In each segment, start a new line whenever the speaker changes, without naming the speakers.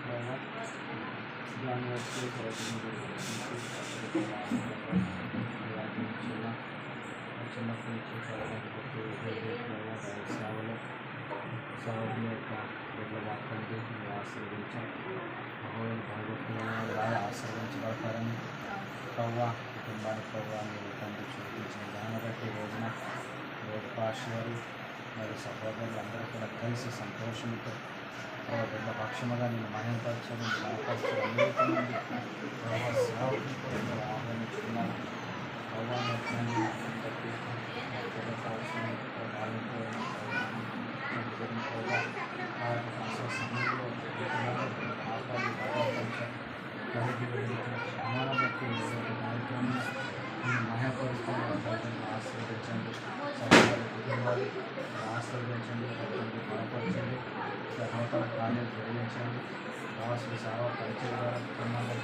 ప్రభావ దాన్ని వచ్చి చిన్నప్పటి నుంచి ప్రభావ సేవలో సౌర్యం యొక్క బిడ్డల వాక్యాన్ని మీరు ఆశీర్వదించాం మహోదయ భగవత్తులను ద్వారా ఆశీర్వదించబడతారని ప్రభావ కుటుంబానికి ప్రభావ మీరు తండ్రి చూపించిన దాన్ని బట్టి రోజున పాస్టర్ మరియు సహోదరులు అందరూ కూడా కలిసి సంతోషంతో బిడ్డ పక్షముగా నేను మహిమపరచడం బలపరచడం అనేక మంది సేవకులు కూడా మీరు ఆహ్వానించుకున్నాను ప్రభావాన్ని బట్టి సమయంలో క్షమానం బట్టి కార్యక్రమం మహిమపరుస్తున్న ఆశీర్వదించండి సహోదరు కుటుంబాలు ఆశీర్వదించండి ప్రతి బలపరచండి నూతన కార్యాలు జరిగించండి రావాల్సిన సేవ పరిచయ ద్వారా కుటుంబాలు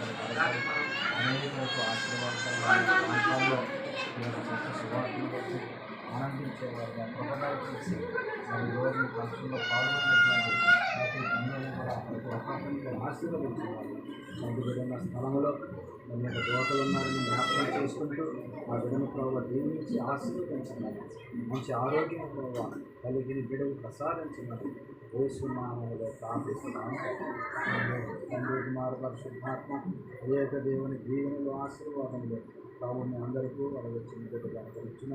అనేక ఆశీర్వాదాలు ప్రాంతాల్లో శుభార్తలు బట్టి ఆనందించేవారుగా కృపణలు చేసి మరి రోజు ఫంక్షన్లో పాల్గొన్నటువంటి ప్రతి బంధువులు కూడా ప్రతి ఒక్కరిని ఆశీర్వదించేవారు మంచి విధంగా స్థలంలో అనేక దోతలు ఉన్నారని జ్ఞాపకం చేసుకుంటూ ఆ బిడ్డను ప్రభావ దీవించి ఆశీర్వదించినారు మంచి ఆరోగ్యం ప్రభావ కలిగిన బిడ్డలు ప్రసాదించినారు వేసునామలో ప్రార్థిస్తున్నాము తండ్రి కుమార పరిశుద్ధాత్మ ఏక దేవుని దీవెనలు ఆశీర్వాదంలో కావుని అందరికీ వాళ్ళ వచ్చిన బిడ్డలు అనుకరించిన